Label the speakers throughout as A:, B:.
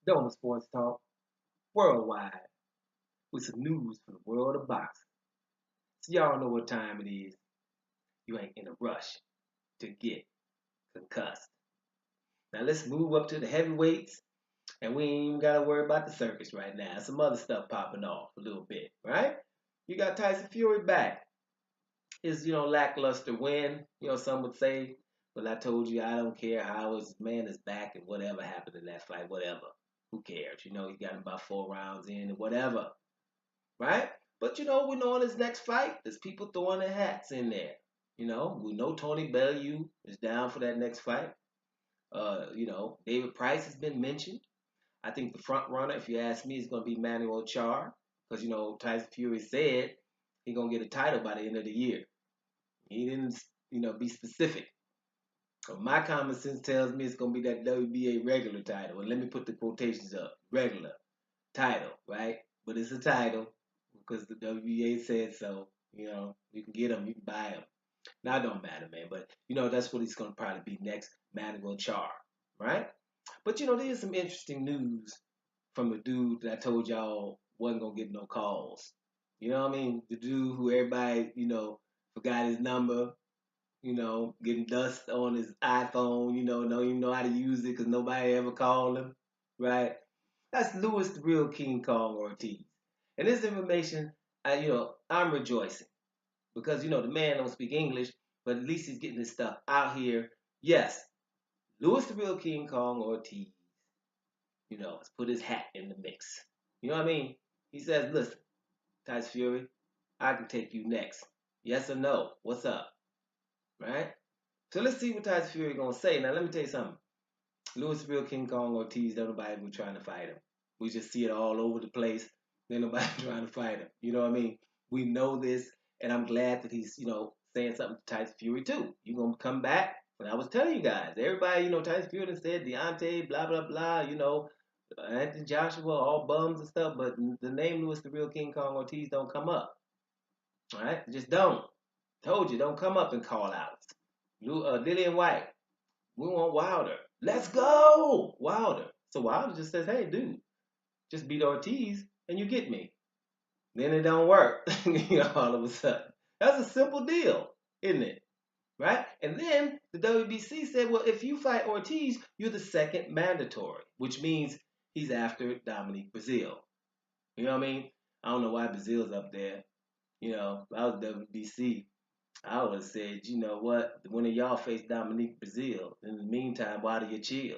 A: Doma Sports Talk worldwide with some news from the world of boxing. So y'all know what time it is. You ain't in a rush to get concussed. Now let's move up to the heavyweights, and we ain't even gotta worry about the circus right now. Some other stuff popping off a little bit, right? You got Tyson Fury back. His, lackluster win. Some would say, but I told you I don't care how his man is back and whatever happened in that fight, whatever. Who cares? He got him about 4 rounds in and whatever. Right? But we know in his next fight, there's people throwing their hats in there. We know Tony Bellew is down for that next fight. David Price has been mentioned. I think the front runner, if you ask me, is going to be Manuel Char, because Tyson Fury said he's going to get a title by the end of the year. He didn't, be specific. But my common sense tells me it's going to be that WBA regular title, and let me put the quotations up: regular title, right? But it's a title because the WBA said so. You can get them, you can buy them. Now it don't matter, man. But that's what he's gonna probably be next. Manuel Char, right? But there's some interesting news from the dude that I told y'all wasn't gonna get no calls. You know what I mean? The dude who everybody forgot his number. Getting dust on his iPhone. Don't even know how to use it because nobody ever called him, right? That's Louis the Real King Kong Ortiz. And this information, I'm rejoicing because the man don't speak English, but at least he's getting his stuff out here. Yes, Louis the Real King Kong Ortiz, has put his hat in the mix. You know what I mean? He says, "Listen, Tyson Fury, I can take you next. Yes or no? What's up?" Right? So let's see what Tyson Fury gonna say. Now let me tell you something. Louis the Real King Kong Ortiz, nobody was trying to fight him. We just see it all over the place. Ain't nobody trying to fight him. You know what I mean? We know this, and I'm glad that he's, saying something to Tyson Fury too. You gonna come back? But I was telling you guys, everybody, Tyson Fury said Deontay, blah blah blah, Anthony Joshua, all bums and stuff, but the name Louis the Real King Kong Ortiz don't come up. All right, just don't. Told you, don't come up and call out. Dillian White, we want Wilder. Let's go, Wilder. So Wilder just says, "Hey, dude, just beat Ortiz and you get me." Then it don't work. All of a sudden, that's a simple deal, isn't it? Right? And then the WBC said, "Well, if you fight Ortiz, you're the second mandatory, which means he's after Dominique Brazil." You know what I mean? I don't know why Brazil's up there. If I was WBC, I would have said, you know what? One of y'all face Dominique Brazil. In the meantime, why do you chill?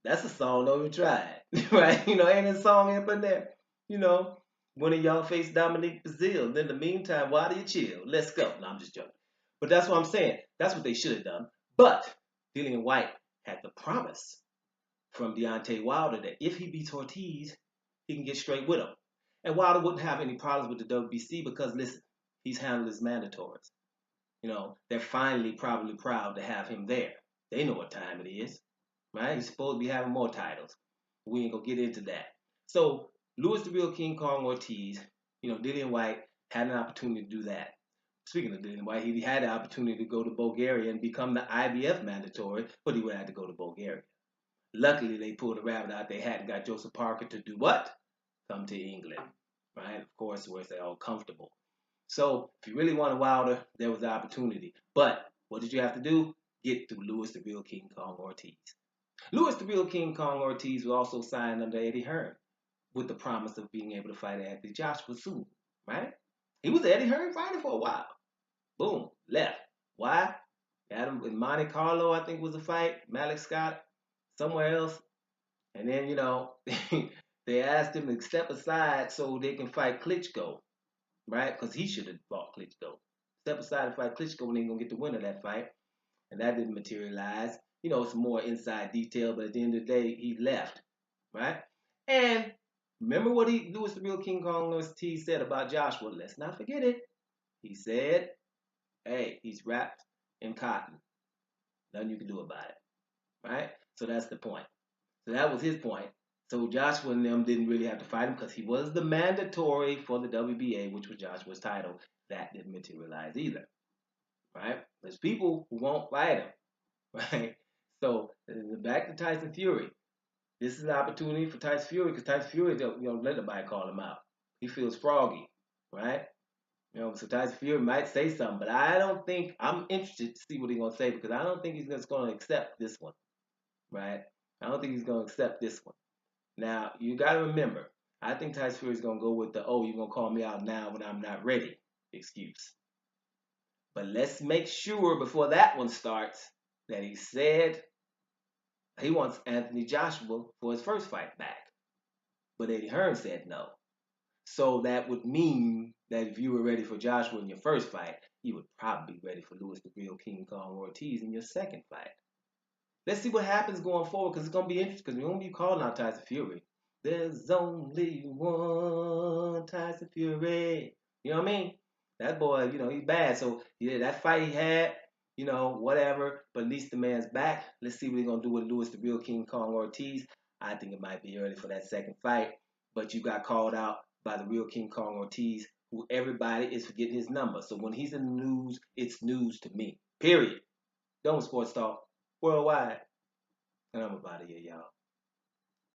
A: That's a song don't even try it. Right? Ain't a song up in there. You know, one of y'all face Dominique Brazil. In the meantime, why do you chill? Let's go. No, I'm just joking. But that's what I'm saying. That's what they should have done. But Dillian White had the promise from Deontay Wilder that if he beats Ortiz, he can get straight with him. And Wilder wouldn't have any problems with the WBC because, listen, he's handled his mandatories. They're finally probably proud to have him there. They know what time it is, right? He's supposed to be having more titles. We ain't gonna get into that. So Louis the Real King Kong Ortiz, Dillian White had an opportunity to do that. Speaking of Dillian White, he had the opportunity to go to Bulgaria and become the IBF mandatory, but he would have to go to Bulgaria. Luckily, they pulled a rabbit out they had and got Joseph Parker to do what? Come to England, right? Of course, where they're all comfortable. So if you really wanted Wilder, there was the opportunity. But what did you have to do? Get through Louis the Real King Kong Ortiz. Louis the Real King Kong Ortiz was also signed under Eddie Hearn with the promise of being able to fight Anthony Joshua soon, right? He was Eddie Hearn fighting for a while. Boom, left. Why? Had him in Monte Carlo, I think was a fight. Malik Scott, somewhere else. And then, they asked him to step aside so they can fight Klitschko, right? Because he should have fought Klitschko. Step aside and fight Klitschko and then gonna get the winner of that fight. And that didn't materialize. It's more inside detail, but at the end of the day, he left, right? And remember what Louis the Real King Kong Ortiz said about Joshua? Let's not forget it. He said, "Hey, he's wrapped in cotton. Nothing you can do about it." Right? So that's the point. So that was his point. So Joshua and them didn't really have to fight him because he was the mandatory for the WBA, which was Joshua's title. That didn't materialize either. Right? There's people who won't fight him. Right? So back to Tyson Fury. This is an opportunity for Tyson Fury because Tyson Fury don't let nobody call him out. He feels froggy, right? So Tyson Fury might say something, but I don't think I'm interested to see what he's gonna say because I don't think he's just gonna accept this one, right? I don't think he's gonna accept this one. Now you got to remember, I think Tyson Fury is gonna go with the "oh, you're gonna call me out now when I'm not ready" excuse. But let's make sure before that one starts that he said he wants Anthony Joshua for his first fight back, but Eddie Hearn said no. So that would mean that if you were ready for Joshua in your first fight, you would probably be ready for Louis the Real King Kong Ortiz in your second fight. Let's see what happens going forward because it's going to be interesting because we won't be calling out Tyson Fury. There's only one Tyson Fury. You know what I mean? That boy, he's bad. So, yeah, that fight he had, whatever. But at least the man's back. Let's see what he's going to do with Louis the Real King Kong Ortiz. I think it might be early for that second fight. But you got called out by the Real King Kong Ortiz, who everybody is forgetting his number. So when he's in the news, it's news to me. Period. Don't sports talk worldwide. And I'm about to here, y'all.